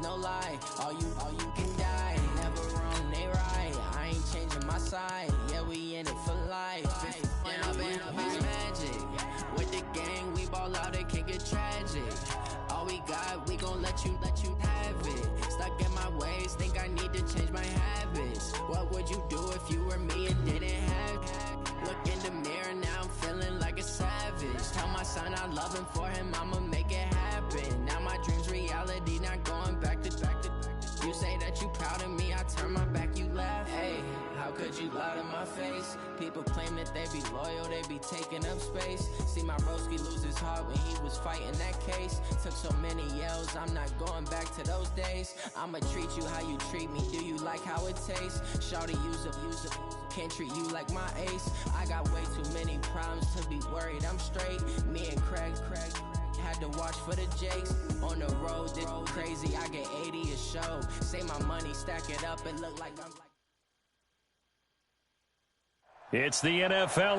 no lie. All you can die. Never wrong, they right. I ain't changing my side. Yeah, we in it for life. When I've been magic. With the gang, we ball out, it can get tragic. All we got, we gon' let you have it. Stuck in my ways, think I need to change my habits. What would you do if you were me and didn't have it? Look in the mirror, now I'm feeling like a savage. Tell my son I love him, for him I'ma make it happen. Now my dream's reality, not going back to. You say that you proud of me, I turn my back, you laugh. Hey, how could you lie to my face? People claim that they be loyal, they be taking up space. See my broski lose his heart when he was fighting that case. Took so many yells, I'm not going back to those days. I'ma treat you how you treat me, do you like how it tastes? Shawty, use a can't treat you like my ace. I got way too many problems to be worried, I'm straight. Me and Craig had to watch for the Jakes. On the road, this crazy, I get 80 a show. Say my money, stack it up, and look like I'm like. It's the NFL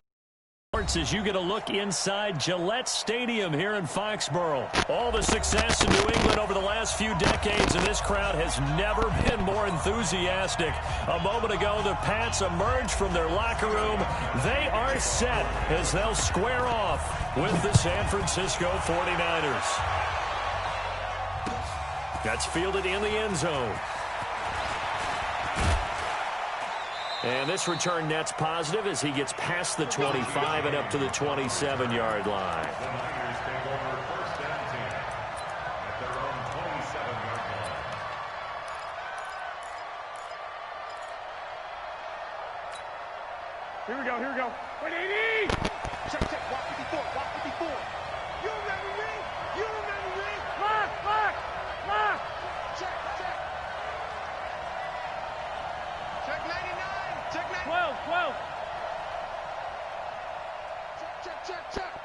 as you get a look inside Gillette Stadium here in Foxborough. All the success in New England over the last few decades, and this crowd has never been more enthusiastic. A moment ago, the Pats emerged from their locker room. They are set as they'll square off with the San Francisco 49ers. That's fielded in the end zone. And this return net's positive as he gets past the 25 and up to the 27-yard line. Here we go. 180! Check, walk 54. You remember me? Lock! Check. Check 99. Check 12. Check.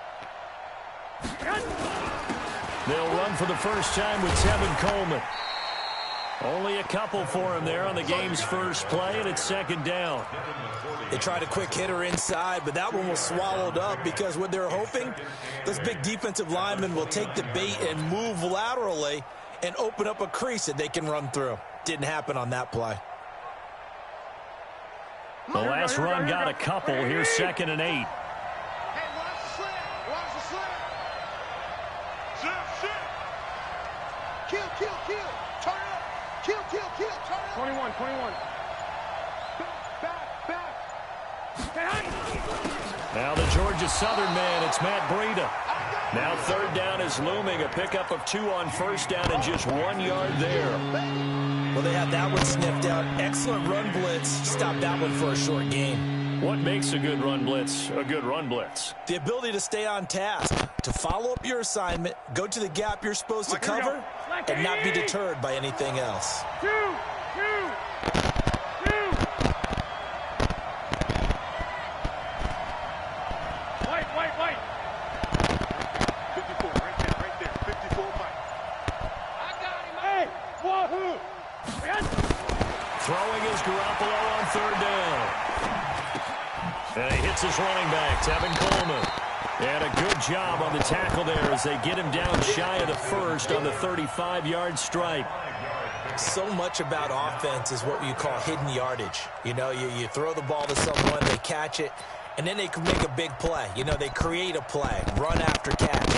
They'll run for the first time with Tevin Coleman. Only a couple for him there on the game's first play, and it's second down. They tried a quick hitter inside, but that one was swallowed up because what they're hoping, those big defensive linemen will take the bait and move laterally and open up a crease that they can run through. Didn't happen on that play. The last run got a couple. Here's 2nd and 8. Hey, watch the slant. Sit. Kill. Turn it up. Kill. Turn it up. 21. Back. Now the Georgia Southern man, it's Matt Breida. Now third down is looming. A pickup of 2 on first down and just 1 yard there. Well, they had that one sniffed out. Excellent run blitz. Stop that one for a short gain. What makes a good run blitz a good run blitz? The ability to stay on task, to follow up your assignment, go to the gap you're supposed to cover, and not be deterred by anything else. 2. White. 54, right there. 54, Mike. I got him. Hey, wahoo! Throwing is Garoppolo on third down. And he hits his running back, Tevin Coleman. And a good job on the tackle there as they get him down shy of the first on the 35-yard stripe. So much about offense is what you call hidden yardage. You know, you throw the ball to someone, they catch it, and then they can make a big play. You know, they create a play, run after catch.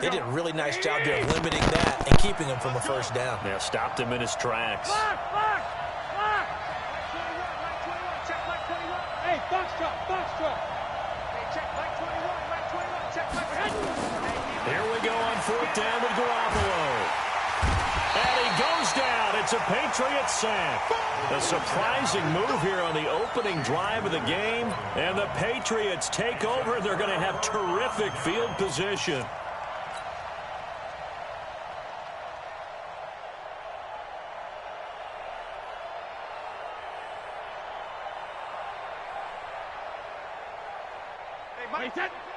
They did a really nice job there of limiting that and keeping him from a first down. Yeah, stopped him in his tracks. Lock! Check Mike 21. Hey, Foxtrot. Hey, check Mike 21. Check Mike 21. Here we go on fourth down with Garoppolo. And he goes down. It's a Patriots sack. A surprising move here on the opening drive of the game. And the Patriots take over. They're going to have terrific field position.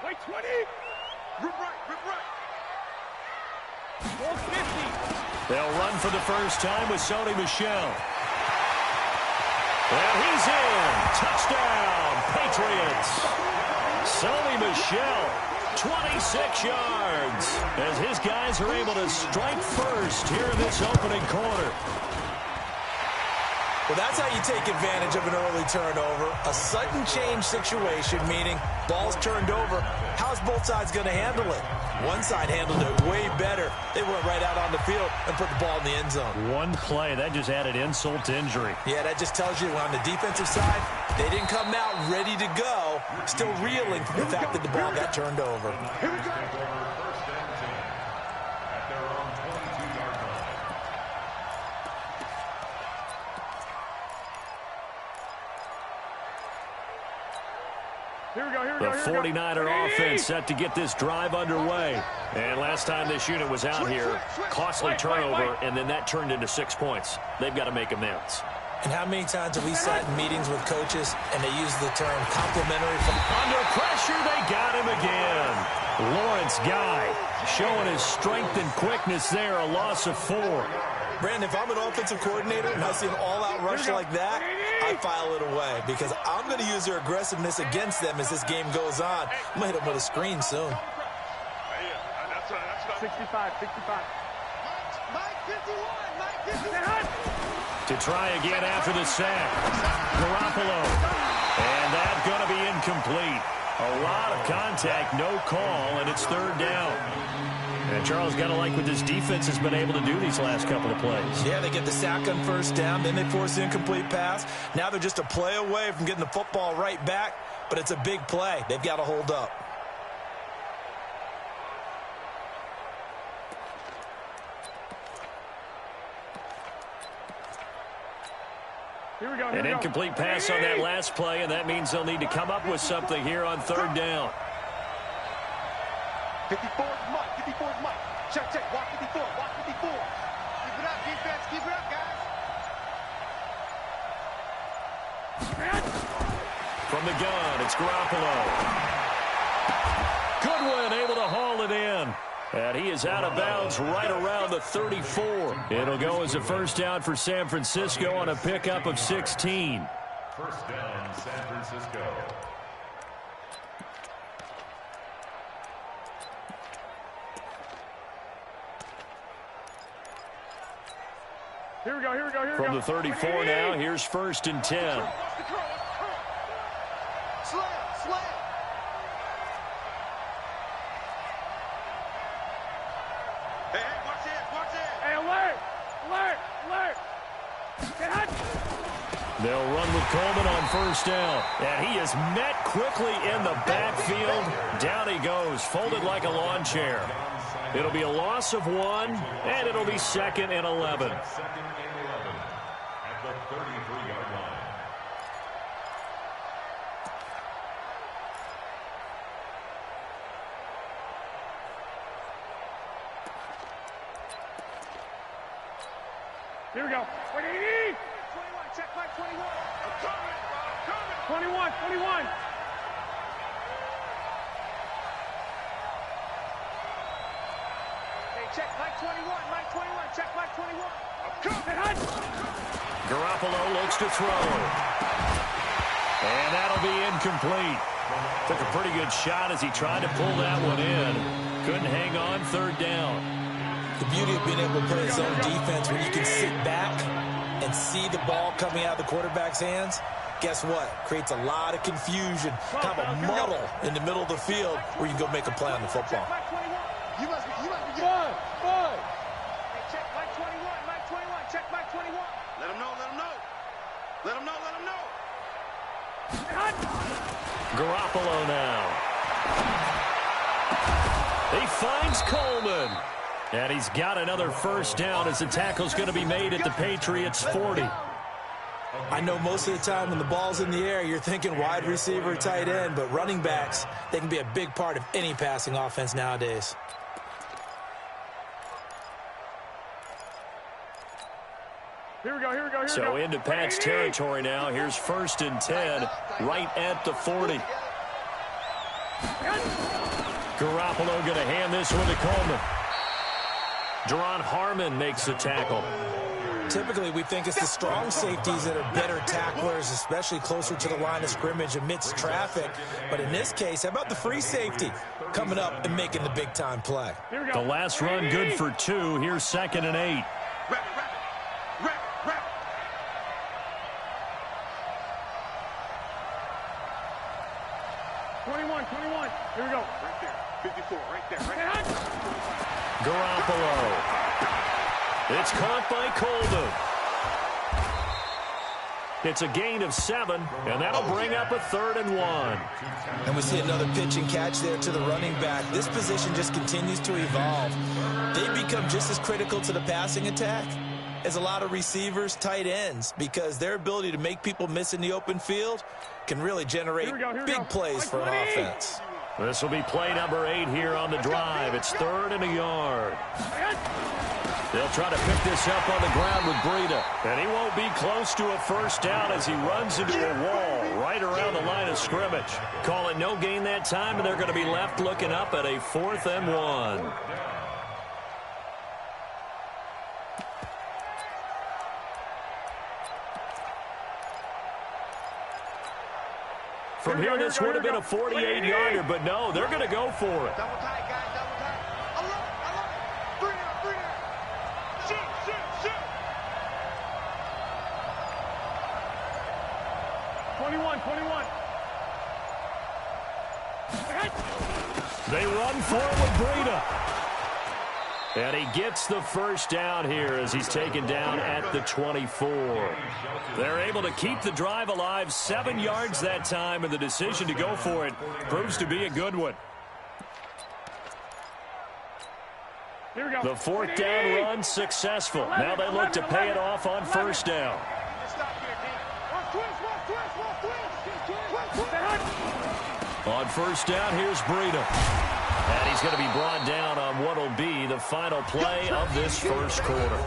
Wait, 20. Rip right. 450. They'll run for the first time with Sony Michel. And he's in. Touchdown, Patriots. Sony Michel 26 yards as his guys are able to strike first here in this opening quarter. Well, that's how you take advantage of an early turnover. A sudden change situation, meaning ball's turned over. How's both sides going to handle it? One side handled it way better. They went right out on the field and put the ball in the end zone. One play, that just added insult to injury. Yeah, that just tells you on the defensive side, they didn't come out ready to go, still reeling from the fact that the ball got turned over. Here we go. The 49er offense set to get this drive underway. And last time this unit was out here, costly turnover, and then that turned into 6 points. They've got to make amends. And how many times have we sat in meetings with coaches and they use the term complimentary? Under pressure, they got him again. Lawrence Guy showing his strength and quickness there, a loss of 4. Brandon, if I'm an offensive coordinator and I see an all-out rush like that, I file it away because I'm going to use their aggressiveness against them as this game goes on. I'm going to hit them with a screen soon. 65. Mike 51, Mike 51. To try again after the sack. Garoppolo. And that's going to be incomplete. A lot of contact, no call, and it's third down. And Charles, got to like what this defense has been able to do these last couple of plays. Yeah, they get the sack on first down, then they force the incomplete pass. Now they're just a play away from getting the football right back, but it's a big play. They've got to hold up. An incomplete pass on that last play, and that means they'll need to come up with something here on third down. 54 is Mike. 54 is Mike. Check. Walk 54. Walk 54. Keep it up, defense. Keep it up, guys. From the gun, it's Garoppolo. Goodwin able to haul it in. And he is out of bounds right around the 34. It'll go as a first down for San Francisco on a pickup of 16. First down, San Francisco. Here we go. From the 34 now, here's first and 10. Slam. Hey, watch it. Hey, alert. They'll run with Coleman on first down. And he is met quickly in the backfield. Down he goes, folded like a lawn chair. It'll be a loss of 1, and it'll be second and 11. Second and 11 at the 33-yard line. Here we go. 180. 21. Check Mike 21. I'm coming. 21. Hey, check Mike 21. Check Mike 21. I'm coming. Garoppolo looks to throw. And that'll be incomplete. Took a pretty good shot as he tried to pull that one in. Couldn't hang on, third down. The beauty of being able to play zone defense when you can sit back and see the ball coming out of the quarterback's hands, guess what? Creates a lot of confusion, kind of a muddle in the middle of the field where you can go make a play on the football. You must be good. Hey, check Mike 21. Check Mike 21. Let him know. Garoppolo now. He finds Coleman. And he's got another first down as the tackle's going to be made at the Patriots' 40. I know most of the time when the ball's in the air, you're thinking wide receiver, tight end, but running backs, they can be a big part of any passing offense nowadays. Here we go. So into Pat's territory now. Here's first and 10, right at the 40. Garoppolo going to hand this one to Coleman. Deron Harmon makes the tackle. Typically, we think it's the strong safeties that are better tacklers, especially closer to the line of scrimmage amidst traffic. But in this case, how about the free safety coming up and making the big-time play? The last run good for 2. Here's 2nd and 8. 21. Here we go. Right there. 54, right there. Garoppolo. It's caught by Coleman. It's a gain of 7, and that'll bring up a 3rd and 1. And we see another pitch and catch there to the running back. This position just continues to evolve. They become just as critical to the passing attack as a lot of receivers, tight ends, because their ability to make people miss in the open field can really generate big plays for an offense. This will be play number 8 here on the drive. It's 3rd and a yard. They'll try to pick this up on the ground with Breida. And he won't be close to a first down as he runs into a wall right around the line of scrimmage. Call it no gain that time, and they're going to be left looking up at a 4th and 1. From here, this would have been a 48-yarder, but no, they're going to go for it. Double tight, guys, double tight. I love it. 3 down. Shoot. 21. They run for it with Breida. And he gets the first down here as he's taken down at the 24. They're able to keep the drive alive, 7 yards that time, and the decision to go for it proves to be a good one. Here we go. The 4th down run successful. Now they look to pay it off on first down. On first down, here's Breida. And he's going to be brought down on what will be the final play of this first quarter.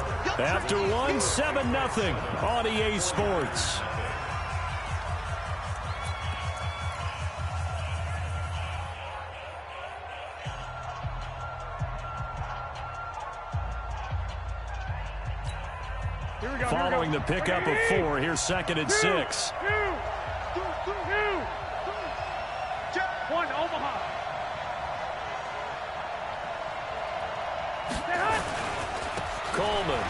After 7-0 on EA Sports. Following the pickup of 4, here's 2nd and 6. 1, Omaha. Coleman.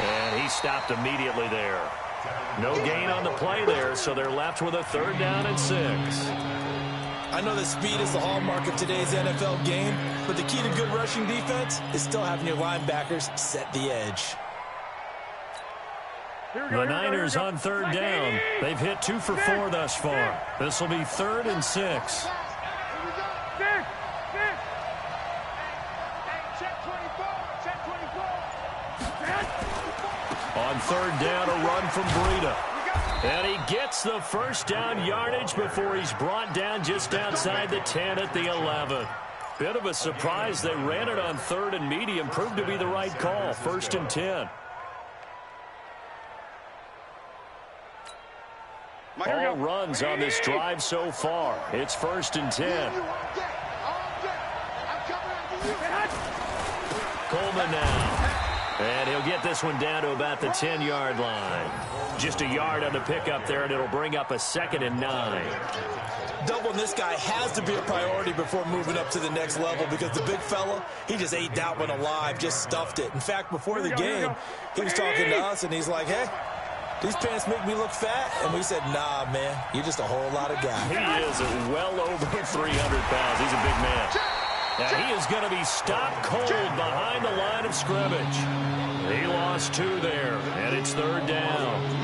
And he stopped immediately there. No gain on the play there, so they're left with a 3rd down and 6. I know that speed is the hallmark of today's NFL game, but the key to good rushing defense is still having your linebackers set the edge. The Niners on 3rd down. They've hit 2 for 4 thus far. This will be 3rd and 6. On 3rd down, a run from Breida. And he gets the first down yardage before he's brought down just outside the 10 at the 11. Bit of a surprise. They ran it on 3rd and medium. Proved to be the right call. 1st and 10. All runs on this drive so far. It's 1st and 10. Coleman now. And he'll get this one down to about the 10-yard line. Just a yard on the pickup there, and it'll bring up a 2nd and 9. Doubling this guy has to be a priority before moving up to the next level because the big fella, he just ate that one alive, just stuffed it. In fact, before the game, he was talking to us, and he's like, hey, these pants make me look fat. And we said, nah, man, you're just a whole lot of guy. He is well over 300 pounds. He's a big man. Now he is going to be stopped cold behind the line of scrimmage. He lost 2 there, and it's 3rd down.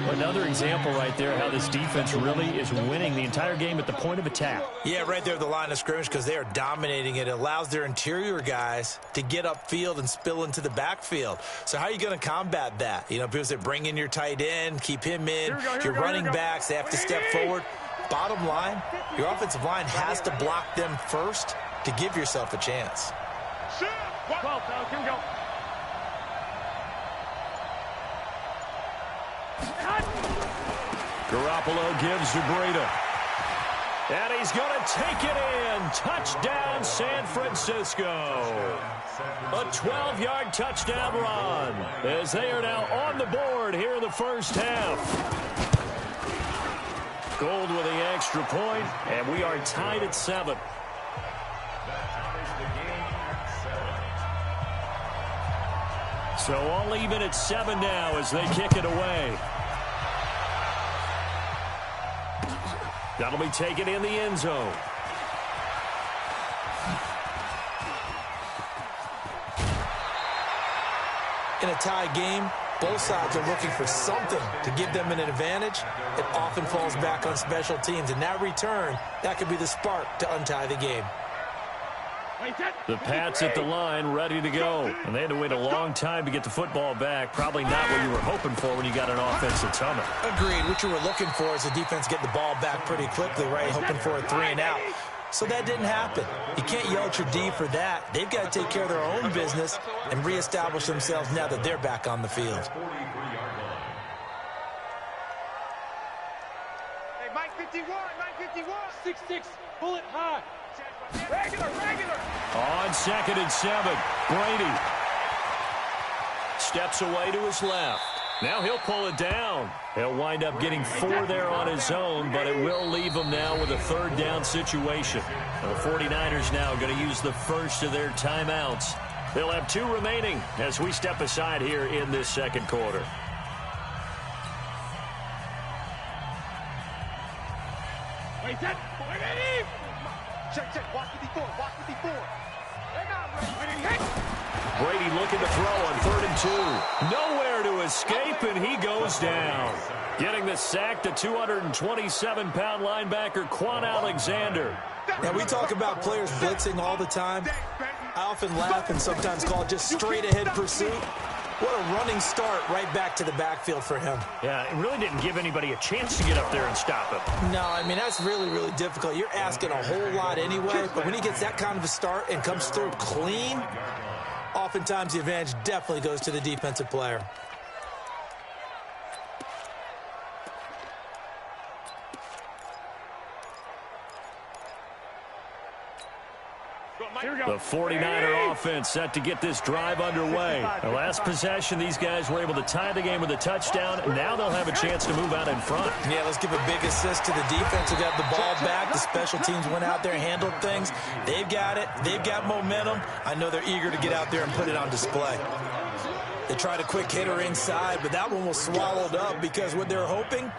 Another example right there how this defense really is winning the entire game at the point of attack. Yeah, right there at the line of scrimmage because they are dominating it. It allows their interior guys to get upfield and spill into the backfield. So how are you going to combat that? You know, people say bring in your tight end, keep him in. Your running backs, they have to step forward. Bottom line, your offensive line has to block them first to give yourself a chance. 12, here we go. Garoppolo gives to Breida. And he's going to take it in. Touchdown, San Francisco. A 12-yard touchdown run as they are now on the board here in the first half. Gold with the extra point, and we are tied at 7. So all even at 7 now as they kick it away. That'll be taken in the end zone. In a tie game, both sides are looking for something to give them an advantage. It often falls back on special teams. And that return, that could be the spark to untie the game. The Pats at the line, ready to go. And they had to wait a long time to get the football back. Probably not what you were hoping for when you got an offense that's humming. Agreed. What you were looking for is the defense get the ball back pretty quickly, right? Hoping for a 3 and out. So that didn't happen. You can't yell at your D for that. They've got to take care of their own business and reestablish themselves now that they're back on the field. Hey, Mike 51, Mike 51. 6'6", bullet high. Regular. On 2nd and 7, Brady steps away to his left. Now he'll pull it down. He'll wind up getting 4 there on his own, but it will leave him now with a 3rd down situation. The 49ers now going to use the first of their timeouts. They'll have 2 remaining as we step aside here in this second quarter. Check. Watch 54. They're not ready. Brady looking to throw on 3rd and 2. Nowhere to escape, and he goes down. Getting the sack, the 227-pound linebacker, Quan Alexander. Now, we talk about players blitzing all the time. I often laugh and sometimes call it just straight-ahead pursuit. What a running start right back to the backfield for him. Yeah, it really didn't give anybody a chance to get up there and stop him. No, I mean, that's really, really difficult. You're asking a whole lot anyway, but when he gets that kind of a start and comes through clean, oftentimes the advantage definitely goes to the defensive player. The 49er offense set to get this drive underway. The last possession, these guys were able to tie the game with a touchdown. Now they'll have a chance to move out in front. Yeah, let's give a big assist to the defense who got the ball back. The special teams went out there and handled things. They've got it. They've got momentum. I know they're eager to get out there and put it on display. They tried a quick hitter inside, but that one was swallowed up because what they're hoping,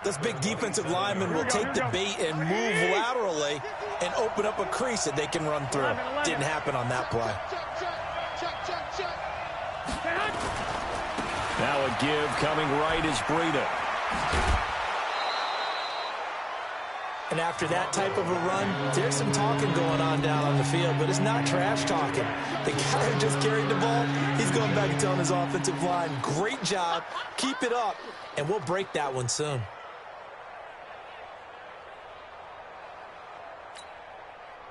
this big defensive lineman will take the bait and move laterally and open up a crease that they can run through. Didn't happen on that play. Now a give coming right is Breida. And after that type of a run, there's some talking going on down on the field, but it's not trash talking. The guy who just carried the ball, he's going back and telling his offensive line, great job, keep it up, and we'll break that one soon.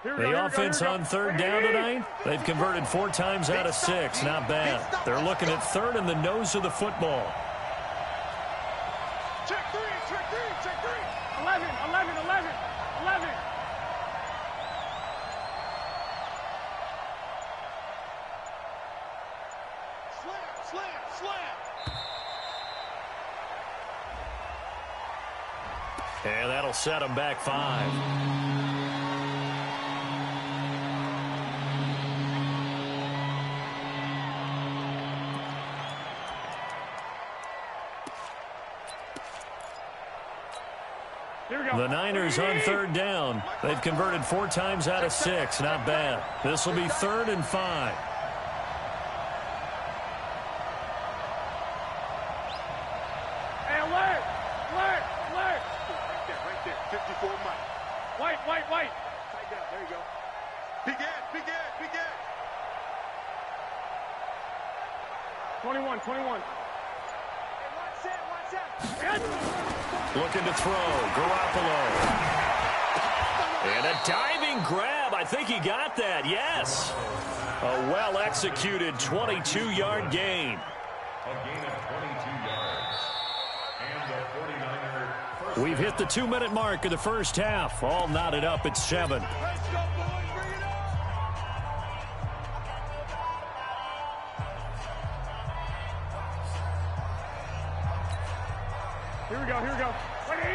The offense on 3rd down tonight, they've converted 4 times out of 6. Not bad. They're looking at 3rd in the nose of the football. Check 3. 11. Slam. And that'll set them back 5. The Niners on 3rd down. They've converted 4 times out of 6. Not bad. This will be 3rd and 5. Hey, alert! Right there. 54 Mike. White. Tight down. There you go. Big end. 21. Hey, one set. Looking to throw. Garoppolo. And a diving grab. I think he got that. Yes. A well-executed 22-yard gain. A gain of 22 yards. And the 49er first We've hit the 2-minute mark of the first half. All knotted up at 7. Let's go, boys. Bring it on. Here we go. Here we go.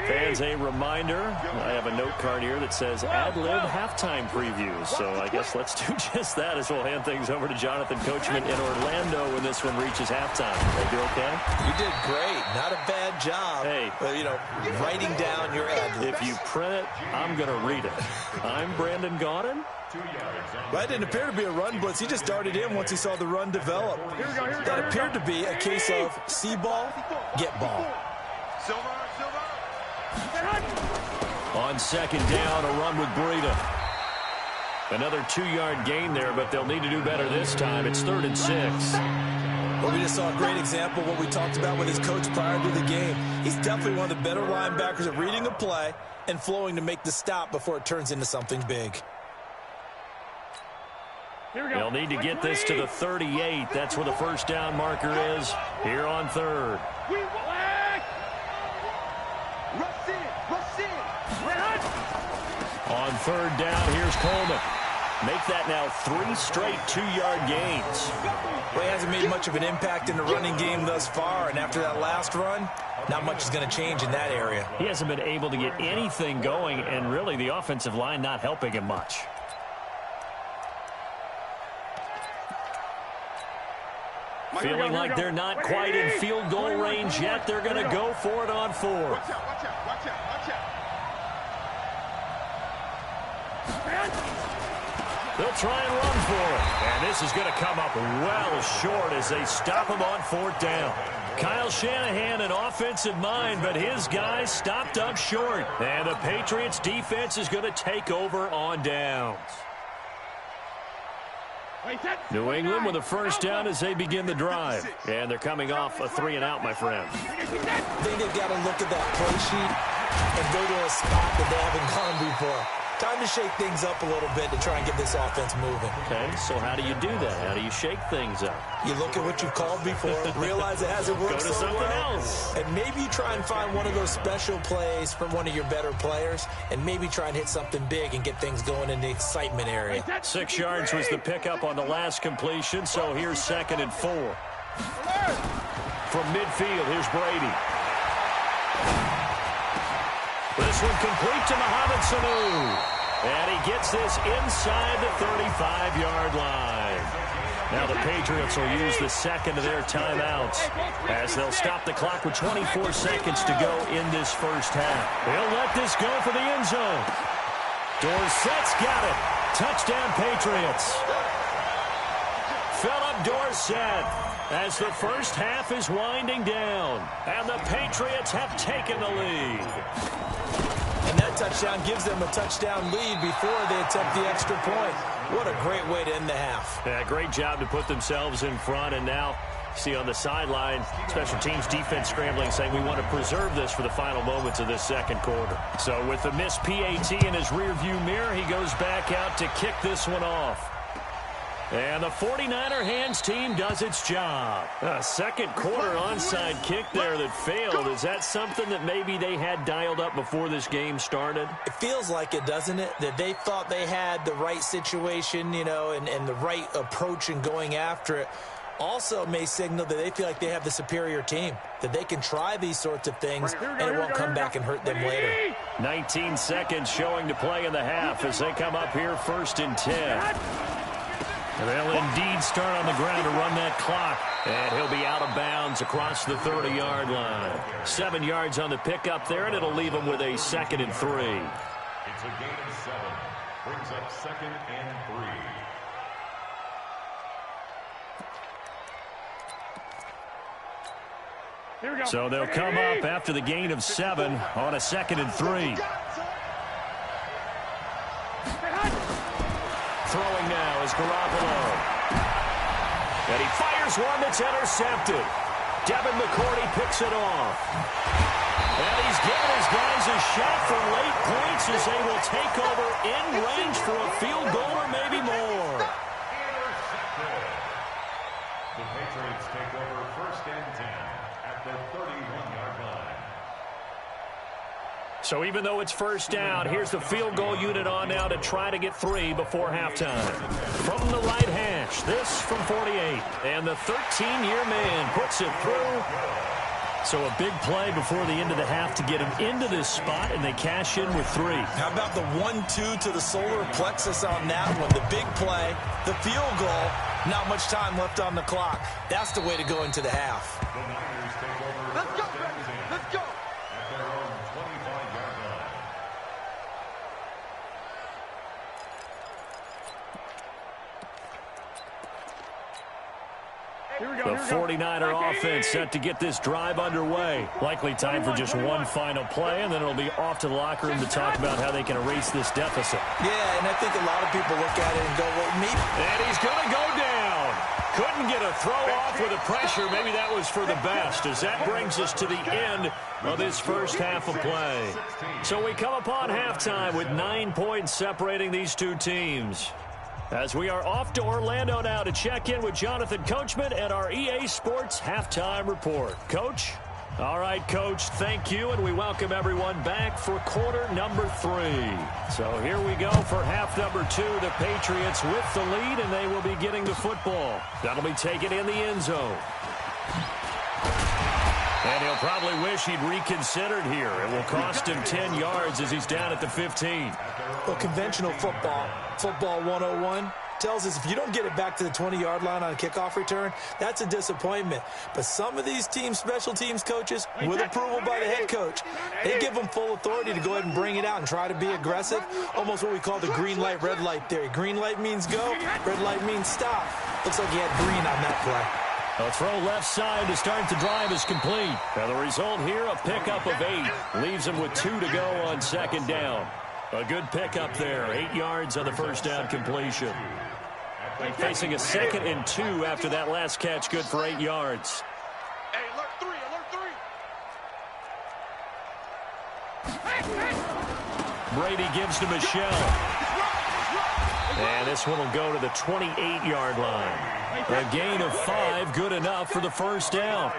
Fans, a reminder, I have a note card here that says ad-lib halftime preview. So I guess let's do just that as we'll hand things over to Jonathan Coachman in Orlando when this one reaches halftime. They do okay? You did great. Not a bad job. Hey. Writing down your ad-libs. If you print it, I'm going to read it. I'm Brandon Gaudin. That didn't appear to be a run blitz. He just darted in once he saw the run develop. That appeared to be a case of see ball, get ball. Silver. On second down, a run with Breida. Another 2-yard gain there, but they'll need to do better this time. It's 3rd and 6. Well, we just saw a great example of what we talked about with his coach prior to the game. He's definitely one of the better linebackers at reading a play and flowing to make the stop before it turns into something big. They'll need to get this to the 38. That's where the first down marker is here on 3rd. On 3rd down, here's Coleman. Make that now 3 straight 2-yard gains. Well, he hasn't made much of an impact in the running game thus far, and after that last run, not much is going to change in that area. He hasn't been able to get anything going, and really the offensive line not helping him much. Feeling like they're not quite in field goal range yet. They're going to go for it on 4th. Watch out. They'll try and run for it. And this is going to come up well short as they stop him on 4th down. Kyle Shanahan, an offensive mind, but his guys stopped up short. And the Patriots defense is going to take over on downs. New England with a first down as they begin the drive. And they're coming off a 3-and-out, my friend. I think they've got to look at that play sheet and go to a spot that they haven't gone before. Time to shake things up a little bit to try and get this offense moving. Okay, so how do you do that? How do you shake things up? You look at what you've called before, realize it hasn't worked Go to so something well, else. and maybe you try and find one of those special plays from one of your better players, and maybe try and hit something big and get things going in the excitement area. 6 yards was the pickup on the last completion, so here's 2nd and 4. From midfield, here's Brady. This one complete to Mohamed Sanu. And he gets this inside the 35-yard line. Now the Patriots will use the second of their timeouts as they'll stop the clock with 24 seconds to go in this first half. They'll let this go for the end zone. Dorsett's got it. Touchdown, Patriots. Philip Dorsett as the first half is winding down. And the Patriots have taken the lead. And that touchdown gives them a touchdown lead before they attempt the extra point. What a great way to end the half. Yeah, great job to put themselves in front. And now, see on the sideline, special teams defense scrambling, saying we want to preserve this for the final moments of this second quarter. So with the missed PAT in his rearview mirror, he goes back out to kick this one off. And the 49er hands team does its job. A second quarter onside kick there that failed. Is that something that maybe they had dialed up before this game started? It feels like it, doesn't it? That they thought they had the right situation, and the right approach in going after it. Also may signal that they feel like they have the superior team, that they can try these sorts of things, and it won't come back and hurt them later. 19 seconds showing to play in the half as they come up here 1st and 10. And they'll indeed start on the ground to run that clock. And he'll be out of bounds across the 30-yard line. 7 yards on the pickup there, and it'll leave him with a 2nd and 3. It's a gain of 7. Brings up 2nd and 3. So they'll come up after the gain of 7 on a 2nd and 3. Throwing now is Garoppolo. And he fires one that's intercepted. Devin McCourty picks it off. And he's giving his guys a shot for late points as they will take over in range for a field goal or maybe more. Intercepted. The Patriots take over 1st and 10 at the 31-yard line. So even though it's first down, here's the field goal unit on now to try to get 3 before halftime. From the right hash, this from 48. And the 13-year man puts it through. So a big play before the end of the half to get him into this spot, and they cash in with 3. How about the 1-2 to the solar plexus on that one? The big play, the field goal, not much time left on the clock. That's the way to go into the half. Let's go, let's go. At their own 25-yard line. The 49er offense set to get this drive underway. Likely time for just one final play, and then it'll be off to the locker room to talk about how they can erase this deficit. Yeah, and I think a lot of people look at it and go, well, maybe. And he's going to go down. Couldn't get a throw off with the pressure. Maybe that was for the best, as that brings us to the end of this first half of play. So we come upon halftime with 9 points separating these two teams. As we are off to Orlando now to check in with Jonathan Coachman at our EA Sports Halftime Report. Coach? All right, Coach, thank you, and we welcome everyone back for quarter number 3. So here we go for half number 2. The Patriots with the lead, and they will be getting the football. That'll be taken in the end zone. And he'll probably wish he'd reconsidered here. It will cost him 10 yards as he's down at the 15. Well, conventional football 101, tells us if you don't get it back to the 20-yard line on a kickoff return, that's a disappointment. But some of these teams, special teams coaches, with approval by the head coach, they give them full authority to go ahead and bring it out and try to be aggressive, almost what we call the green light, red light theory. Green light means go, red light means stop. Looks like he had green on that play. A throw left side to start the drive is complete. Now the result here, a pickup of 8. Leaves him with 2 to go on second down. A good pickup there. 8 yards on the first down completion. Facing a 2nd and 2 after that last catch. Good for 8 yards. Hey, alert 3, alert 3. Brady gives to Michelle. And this one will go to the 28-yard line. A gain of 5, good enough for the first down.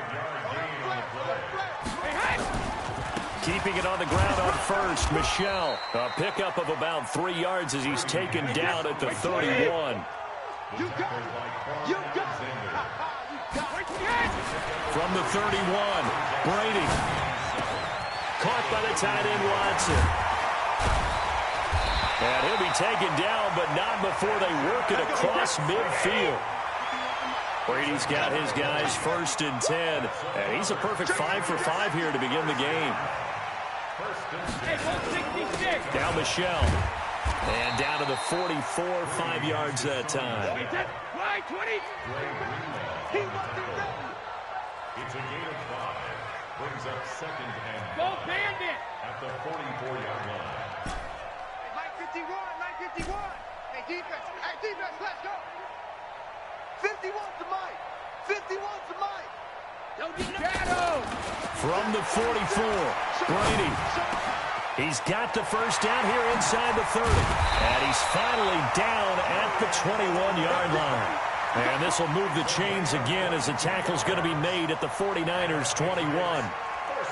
Keeping it on the ground on first, Michelle. A pickup of about 3 yards as he's taken down at the 31. You got it. You got it. From the 31, Brady. Caught by the tight end, Watson. And he'll be taken down, but not before they work it across midfield. Brady's got his guys 1st and 10. And he's a perfect 5 for 5 here to begin the game. Down Michelle. And down to the 44, 5 yards that time. Right, 20. It's a gain of 5. Brings up 2nd and Go Bandit. at the 44-yard line. 951. Hey, defense, let's go. 51 to Mike. 51 to Mike. Don't get shadow. From the 44, Brady. He's got the first down here inside the 30. And he's finally down at the 21-yard line. And this will move the chains again as the tackle's going to be made at the 49ers 21.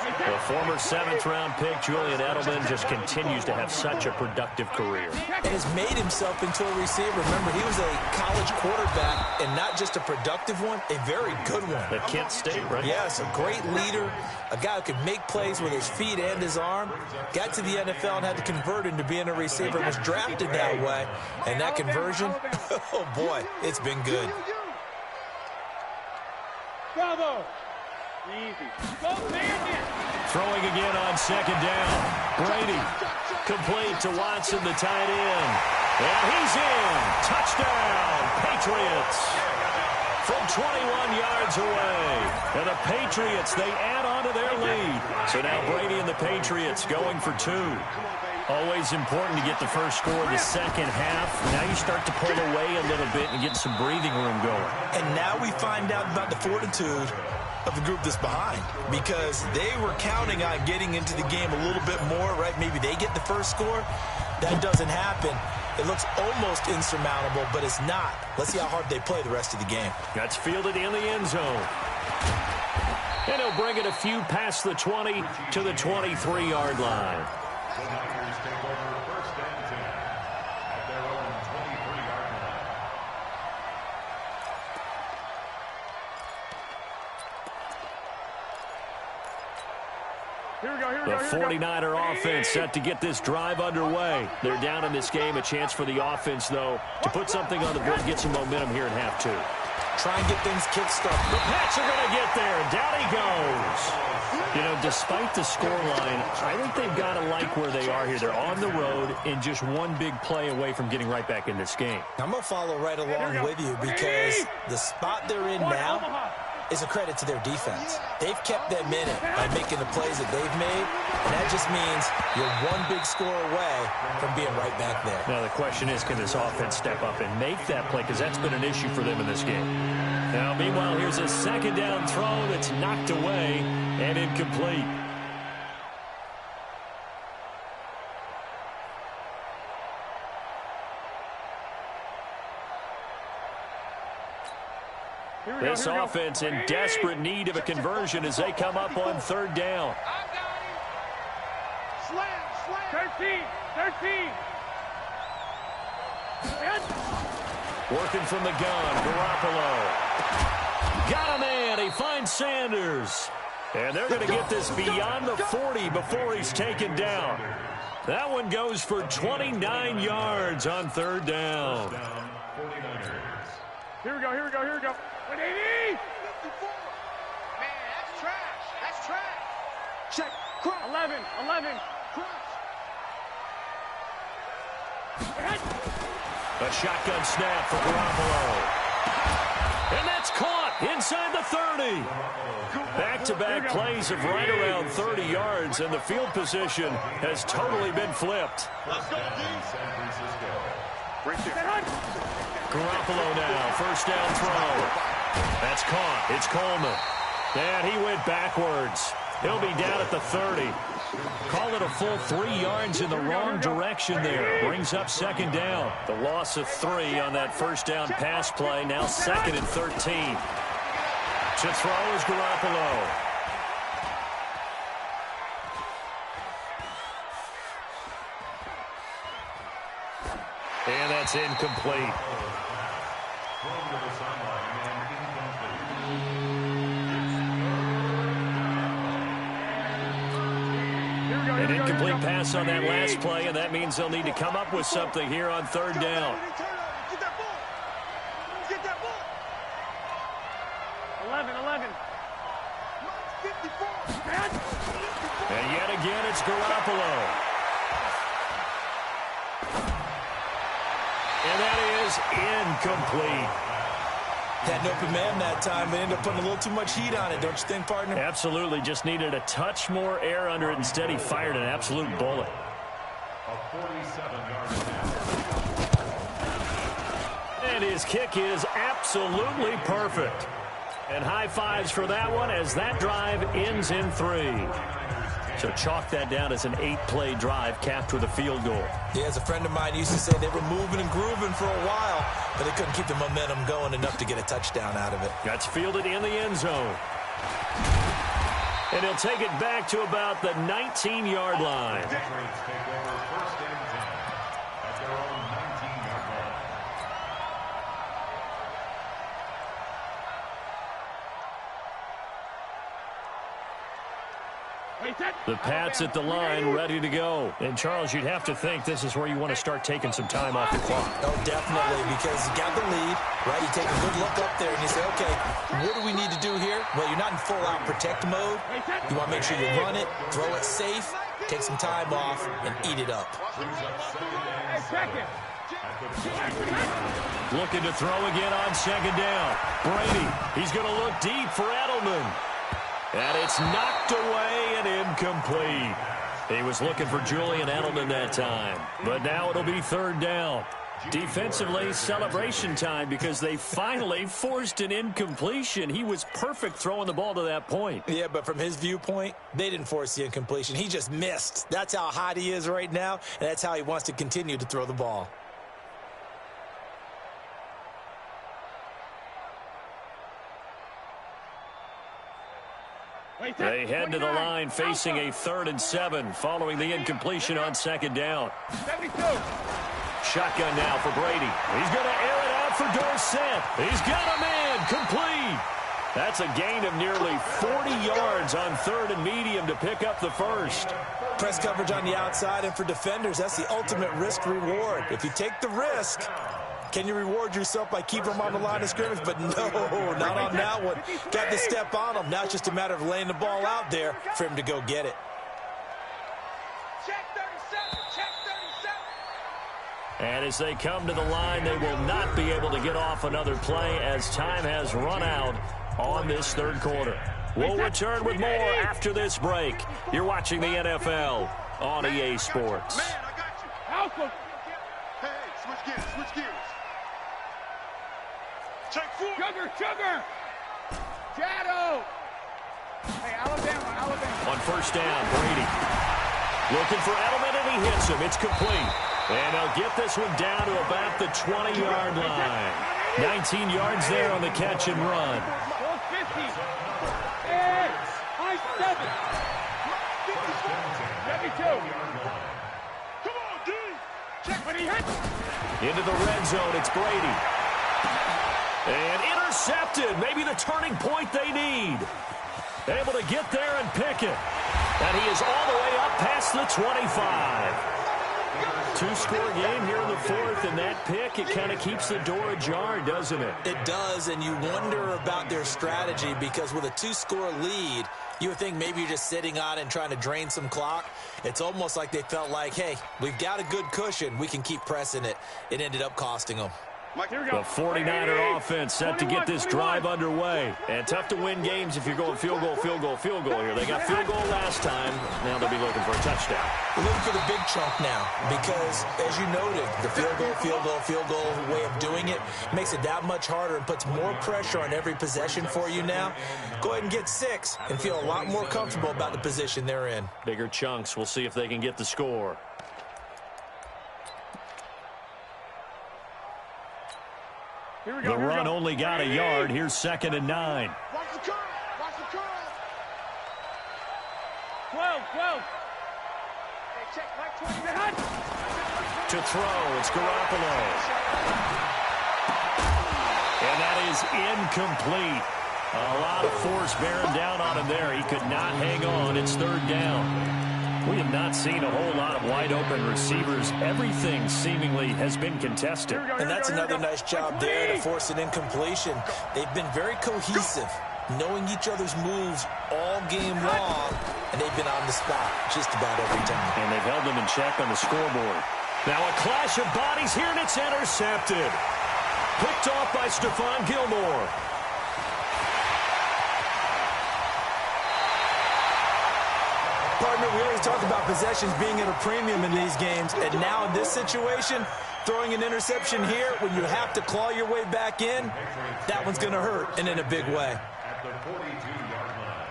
The former 7th-round pick, Julian Edelman, just continues to have such a productive career. And has made himself into a receiver. Remember, he was a college quarterback, and not just a productive one, a very good one. At Kent State, right? Yes, a great leader, a guy who could make plays with his feet and his arm. Got to the NFL and had to convert into being a receiver. Was drafted that way, and that conversion, oh boy, it's been good. Bravo. Easy. Go Bandit. Throwing again on second down. Brady complete to Watson, the tight end. And he's in. Touchdown, Patriots. From 21 yards away. And the Patriots, they add on to their lead. So now Brady and the Patriots going for 2. Always important to get the first score in the second half. Now you start to pull away a little bit and get some breathing room going. And now we find out about the fortitude of the group that's behind, because they were counting on getting into the game a little bit more, right? Maybe they get the first score. That doesn't happen. It looks almost insurmountable, but it's not. Let's see how hard they play the rest of the game. That's fielded in the end zone. And he'll bring it a few past the 20 to the 23-yard line. The Niners take over first and 10 at their own 23-yard line. The 49er offense set to get this drive underway. They're down in this game. A chance for the offense, though, to put something on the board, get some momentum here in half two. Try and get things kick-started. The Pats are going to get there, and down he goes. You know, despite the scoreline, I think they've got to like where they are here. They're on the road and just one big play away from getting right back in this game. I'm going to follow right along with you because the spot they're in now is a credit to their defense. They've kept them in it by making the plays that they've made, and that just means you're one big score away from being right back there. Now the question is, can this offense step up and make that play, because that's been an issue for them in this game. Now, meanwhile, here's a second down throw that's knocked away and incomplete. This offense in desperate need of a conversion as they come up on third down. Slam. 13. Working from the gun, Garoppolo. Got a man. He finds Sanders. And they're going to get this beyond the 40 before he's taken down. That one goes for 29 yards on third down. Here we go. 180. 54. Man, that's trash. Check. Crunch. 11. Crunch. A shotgun snap for Garoppolo. And that's caught inside the 30. Back-to-back plays of right around 30 yards, and the field position has totally been flipped. Let's go, San Francisco. Garoppolo now, first down throw. That's caught. It's Coleman. And he went backwards. He'll be down at the 30. Call it a full 3 yards in the wrong direction there. Brings up second down. The loss of 3 on that first down pass play. Now second and 13. To throw is Garoppolo. And that's incomplete. Thrown to the sideline and incomplete. An incomplete pass on that last play, and that means they'll need to come up with something here on third down. Get that ball. 11. 54. And yet again, it's Garoppolo. And that is incomplete. Had an open man that time, but ended up putting a little too much heat on it, don't you think, partner? Absolutely. Just needed a touch more air under it. Instead, he fired an absolute bullet. A 47-yard pass. And his kick is absolutely perfect. And high fives for that one as that drive ends in 3. So chalk that down as an 8-play drive capped with a field goal. Yeah, as a friend of mine used to say, they were moving and grooving for a while, but they couldn't keep the momentum going enough to get a touchdown out of it. That's fielded in the end zone. And he'll take it back to about the 19-yard line. Patriots take over first and 10 at their own 19-yard line. The Pats at the line, ready to go. And, Charles, you'd have to think this is where you want to start taking some time off the clock. Oh, definitely, because you got the lead, right? You take a good look up there and you say, okay, what do we need to do here? Well, you're not in full-out protect mode. You want to make sure you run it, throw it safe, take some time off, and eat it up. Looking to throw again on second down. Brady, he's going to look deep for Edelman. And it's knocked away and incomplete. He was looking for Julian Edelman that time. But now it'll be third down. Defensively, celebration time because they finally forced an incompletion. He was perfect throwing the ball to that point. Yeah, but from his viewpoint, they didn't force the incompletion. He just missed. That's how hot he is right now, and that's how he wants to continue to throw the ball. They head to the line facing a 3rd and 7 following the incompletion on 2nd down. 72. Shotgun now for Brady. He's going to air it out for Dorsett. He's got a man complete. That's a gain of nearly 40 yards on 3rd and medium to pick up the first. Press coverage on the outside, and for defenders, that's the ultimate risk-reward. If you take the risk, can you reward yourself by keeping them on the line of scrimmage? But no, not on that one. Got to step on them. Now it's just a matter of laying the ball out there for him to go get it. Check 37. Check 37. And as they come to the line, they will not be able to get off another play as time has run out on this 3rd quarter. We'll return with more after this break. You're watching the NFL on EA Sports. Man, I got you. Help him. Hey, switch gears. Switch gears. Check 4. Sugar. Shadow. Hey, Alabama. On 1st down, Brady looking for Edelman, and he hits him. It's complete. And they'll get this one down to about the 20-yard line. 19 yards there on the catch and run. 50. Hey, I 7. 72. Come on, D. Check when he hits. Into the red zone, it's Brady. And intercepted. Maybe the turning point they need. Able to get there and pick it. And he is all the way up past the 25. 2-score game here in the 4th, and that pick, it kind of keeps the door ajar, doesn't it? It does, and you wonder about their strategy because with a 2-score lead, you would think maybe you're just sitting on it and trying to drain some clock. It's almost like they felt like, hey, we've got a good cushion. We can keep pressing it. It ended up costing them. The 49er offense set to get this drive underway. And tough to win games if you're going field goal here. They got field goal last time. Now they'll be looking for a touchdown. We're looking for the big chunk now because, as you noted, the field goal way of doing it makes it that much harder and puts more pressure on every possession for you now. Go ahead and get 6 and feel a lot more comfortable about the position they're in. Bigger chunks. We'll see if they can get the score. The run only got a yard. Here's 2nd and 9. Watch the curl. Watch the curl. 12. Hey, check Mike 20. To throw, it's Garoppolo. And that is incomplete. A lot of force bearing down on him there. He could not hang on. It's 3rd down. We have not seen a whole lot of wide-open receivers. Everything seemingly has been contested. And that's another nice job there to force an incompletion. They've been very cohesive, knowing each other's moves all game long, and they've been on the spot just about every time. And they've held them in check on the scoreboard. Now a clash of bodies here, and it's intercepted. Picked off by Stephon Gilmore. Partner, we always talk about possessions being at a premium in these games, and now in this situation, throwing an interception here when you have to claw your way back in, that one's going to hurt, and in a big way. At the 42-yard line.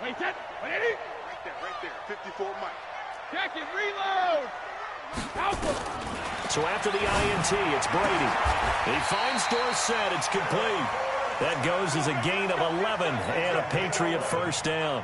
Wait, set. Ready? Right there. 54 Mike. Check it, reload. So after the INT, it's Brady. He finds Dorsett. It's complete. That goes as a gain of 11 and a Patriot 1st down.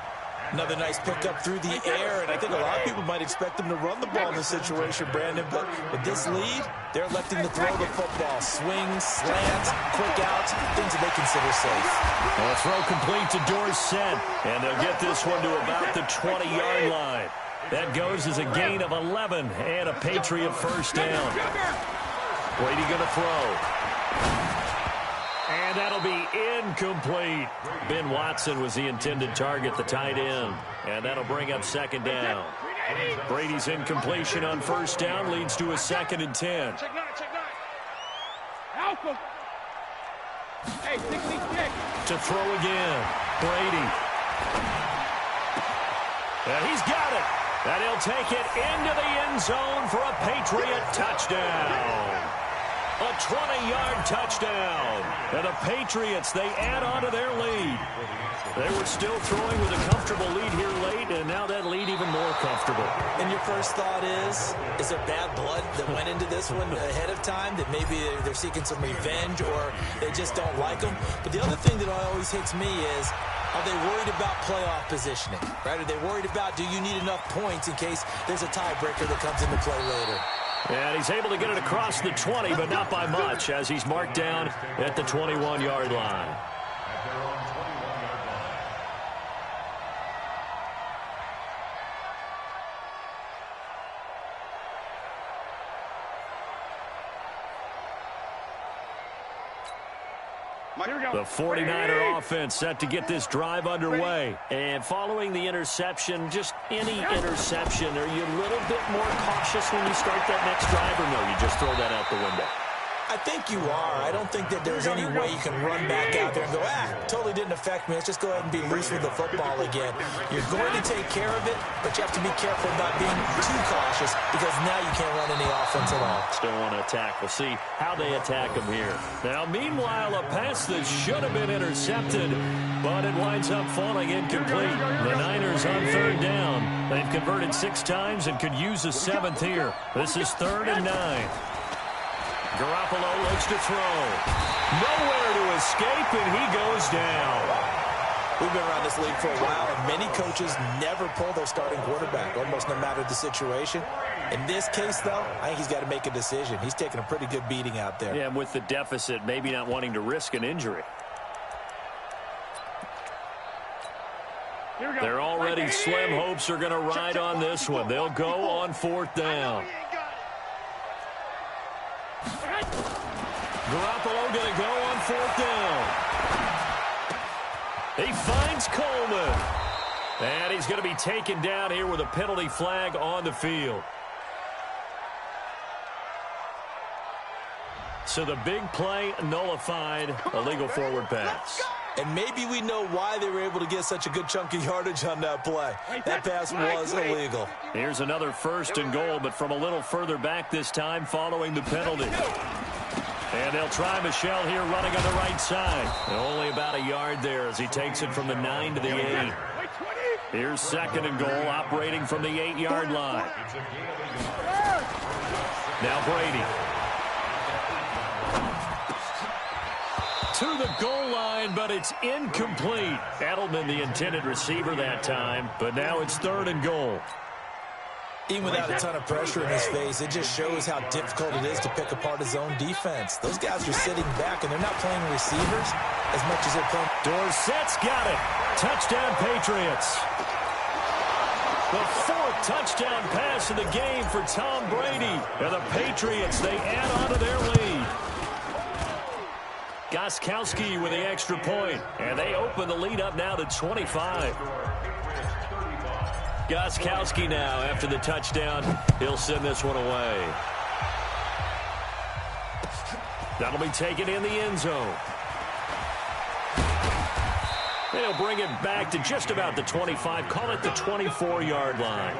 Another nice pickup through the air, and I think a lot of people might expect them to run the ball in this situation, Brandon, but with this lead, they're electing to throw the football. Swings, slants, quick outs, things that they consider safe. Well, throw complete to Dorsett, and they'll get this one to about the 20-yard line. That goes as a gain of 11 and a Patriot 1st down. Brady going to throw. And that'll be incomplete. Ben Watson was the intended target, the tight end. And that'll bring up 2nd down. Brady's incompletion on 1st down leads to a 2nd and 10. Check 9. Help him. Hey, 66. To throw again. Brady. And he's got it. And he'll take it into the end zone for a Patriot touchdown. A 20-yard touchdown. And the Patriots, they add on to their lead. They were still throwing with a comfortable lead here late, and now that lead even more comfortable. And your first thought is there bad blood that went into this one ahead of time, that maybe they're seeking some revenge or they just don't like them? But the other thing that always hits me is, are they worried about playoff positioning? Right? Are they worried about, do you need enough points in case there's a tiebreaker that comes into play later? And he's able to get it across the 20, but not by much, as he's marked down at the 21-yard line. The 49er offense set to get this drive underway. And following the interception, just any interception, are you a little bit more cautious when you start that next drive, or no, you just throw that out the window? I think you are. I don't think that there's any way you can run back out there and go, totally didn't affect me. Let's just go ahead and be loose with the football again. You're going to take care of it, but you have to be careful about being too cautious because now you can't run any offense at all. Still want to attack. We'll see how they attack him here. Now, meanwhile, a pass that should have been intercepted, but it winds up falling incomplete. The Niners on third down. They've converted 6 times and could use a 7th here. This is 3rd and 9. Garoppolo looks to throw. Nowhere to escape, and he goes down. We've been around this league for a while, and many coaches never pull their starting quarterback, almost no matter the situation. In this case, though, I think he's got to make a decision. He's taking a pretty good beating out there. Yeah, and with the deficit, maybe not wanting to risk an injury. Their already slim hopes are going to ride on this one. They'll go on 4th down. Garoppolo going to go on 4th down. He finds Coleman. And he's going to be taken down here with a penalty flag on the field. So the big play nullified, illegal forward pass. And maybe we know why they were able to get such a good chunk of yardage on that play. That pass was illegal. Here's another 1st and goal, but from a little further back this time following the penalty. And they'll try Michel here running on the right side. Only about a yard there as he takes it from the 9 to the 8. Here's 2nd and goal, operating from the 8-yard line. Now Brady. To the goal line, but it's incomplete. Edelman, the intended receiver that time, but now it's 3rd and goal. Even without a ton of pressure in his face, it just shows how difficult it is to pick apart his own defense. Those guys are sitting back, and they're not playing receivers as much as they're playing. Dorsett's got it. Touchdown, Patriots. The 4th touchdown pass of the game for Tom Brady. And the Patriots, they add on to their lead. Gostkowski with the extra point, and they open the lead up now to 25. Gostkowski now, after the touchdown, he'll send this one away. That'll be taken in the end zone. They'll bring it back to just about the 25, call it the 24-yard line.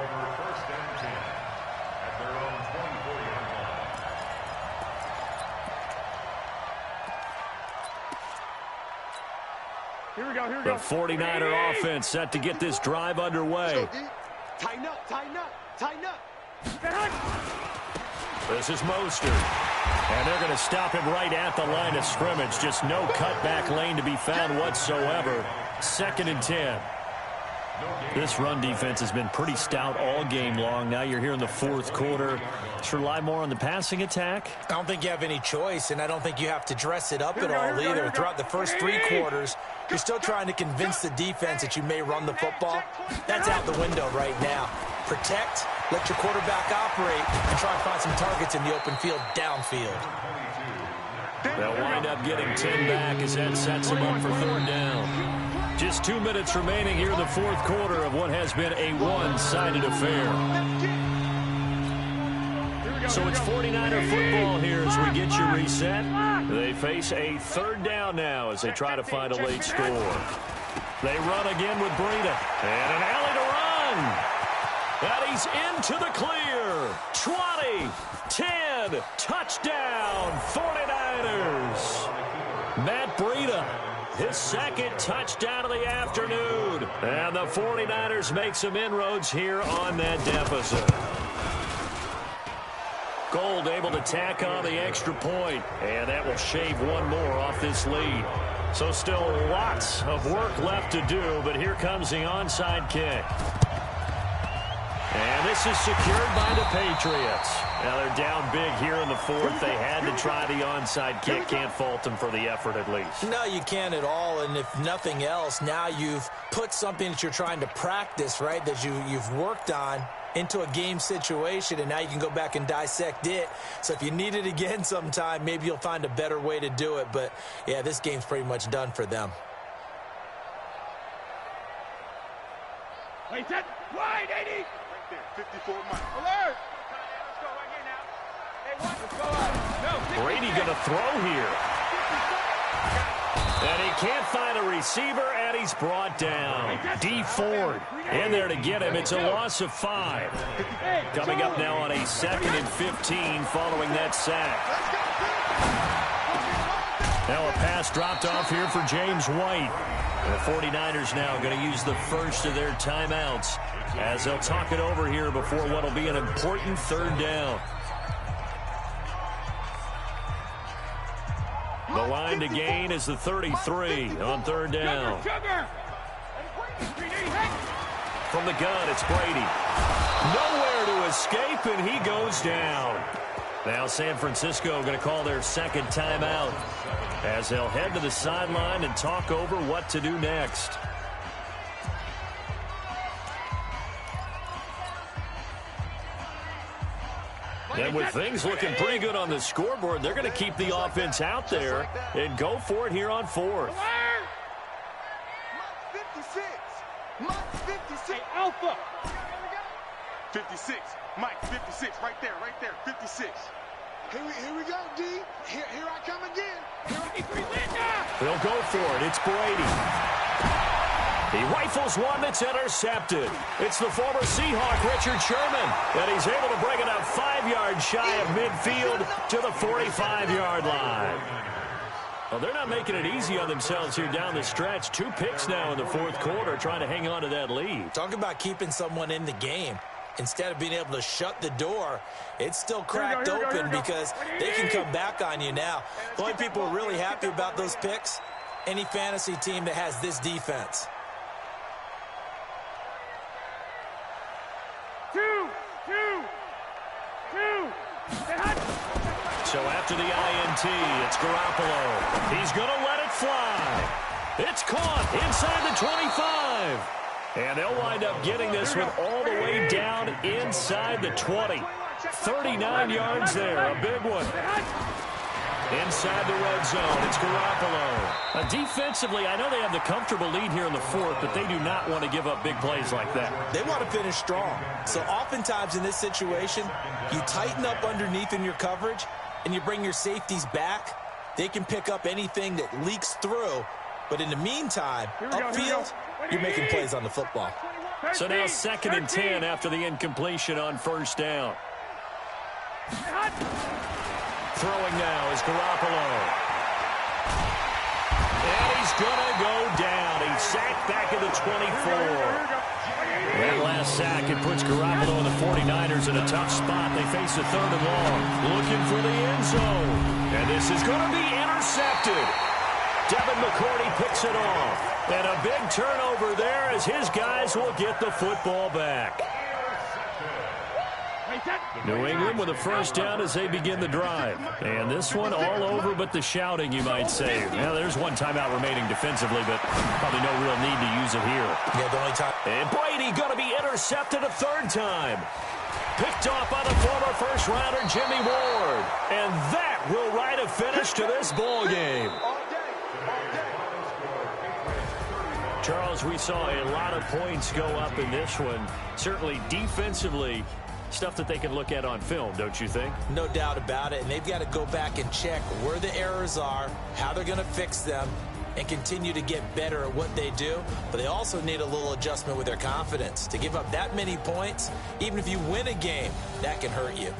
The 49er offense set to get this drive underway. Tighten up, tighten up, tighten up. This is Mostert. And they're going to stop him right at the line of scrimmage. Just no cutback lane to be found whatsoever. 2nd and 10. This run defense has been pretty stout all game long. Now you're here in the 4th quarter. Just rely more on the passing attack. I don't think you have any choice, and I don't think you have to dress it up at all either. Throughout the first 3 quarters, you're still trying to convince the defense that you may run the football. That's out the window right now. Protect, let your quarterback operate, and try and find some targets in the open field downfield. They'll wind up getting 10 back as that sets them up for 3rd down. Just 2 minutes remaining here in the 4th quarter of what has been a one-sided affair. So it's 49er football here as we get you reset. They face a 3rd down now as they try to find a late score. They run again with Breida. And an alley to run. And he's into the clear. 20, 10, touchdown, 49. second touchdown of the afternoon. And the 49ers make some inroads here on that deficit. Gold able to tack on the extra point, and that will shave one more off this lead. So still lots of work left to do, but here comes the onside kick. And this is secured by the Patriots. Now they're down big here in the fourth. They had to try the onside kick. Can't fault them for the effort at least. No, you can't at all. And if nothing else, now you've put something that you're trying to practice, right, that you've worked on into a game situation, and now you can go back and dissect it. So if you need it again sometime, maybe you'll find a better way to do it. But, yeah, this game's pretty much done for them. Wait, that wide, 80. Right there, 54 Mike. Alert! Let's go right here now. Hey, what? Let's go out. No, Brady going to throw here. And he can't find a receiver, and he's brought down. D. Ford in there to get him. It's a loss of 5. Coming up now on a 2nd and 15 following that sack. Now a pass dropped off here for James White. The 49ers now going to use the first of their timeouts as they'll talk it over here before what will be an important 3rd down. The line to gain is the 33 on 3rd down. From the gun, it's Brady. Nowhere to escape, and he goes down. Now San Francisco going to call their 2nd timeout as they'll head to the sideline and talk over what to do next. And with things looking pretty good on the scoreboard, they're going to keep the offense out there and go for it here on 4th. 56. Mike 56. Hey, Alpha. 56. Mike 56. Right there. 56. Here we go, D. Here I come again. They'll go for it. It's Brady. He rifles one that's intercepted. It's the former Seahawk, Richard Sherman, and he's able to bring it up 5 yards shy of midfield to the 45-yard line. Well, they're not making it easy on themselves here down the stretch. 2 picks now in the 4th quarter, trying to hang on to that lead. Talk about keeping someone in the game. Instead of being able to shut the door, it's still cracked open because they can come back on you now. The only people who are really happy about those picks, any fantasy team that has this defense. So after the INT, it's Garoppolo. He's going to let it fly. It's caught inside the 25. And they'll wind up getting this one all the way down inside the 20. 39 yards there, a big one. Inside the red zone, it's Garoppolo. Defensively, I know they have the comfortable lead here in the 4th, but they do not want to give up big plays like that. They want to finish strong. So oftentimes in this situation, you tighten up underneath in your coverage, and you bring your safeties back. They can pick up anything that leaks through. But in the meantime, upfield, you're making plays on the football. So now 2nd and 10 after the incompletion on 1st down. Throwing now is Garoppolo. And he's going to go down. He's sacked back at the 24. That last sack, it puts Garoppolo and the 49ers in a tough spot. They face a 3rd and long, looking for the end zone. And this is going to be intercepted. Devin McCourty picks it off. And a big turnover there as his guys will get the football back. New England with a 1st down as they begin the drive. And this one all over but the shouting, you might say. Now, there's one timeout remaining defensively, but probably no real need to use it here. Yeah, the only time. And Brady going to be intercepted a 3rd time. Picked off by the former 1st-rounder Jimmy Ward. And that will write a finish to this ball game. Charles, we saw a lot of points go up in this one. Certainly defensively, stuff that they can look at on film, don't you think? No doubt about it. And they've got to go back and check where the errors are, how they're going to fix them, and continue to get better at what they do. But they also need a little adjustment with their confidence. To give up that many points, even if you win a game, that can hurt you.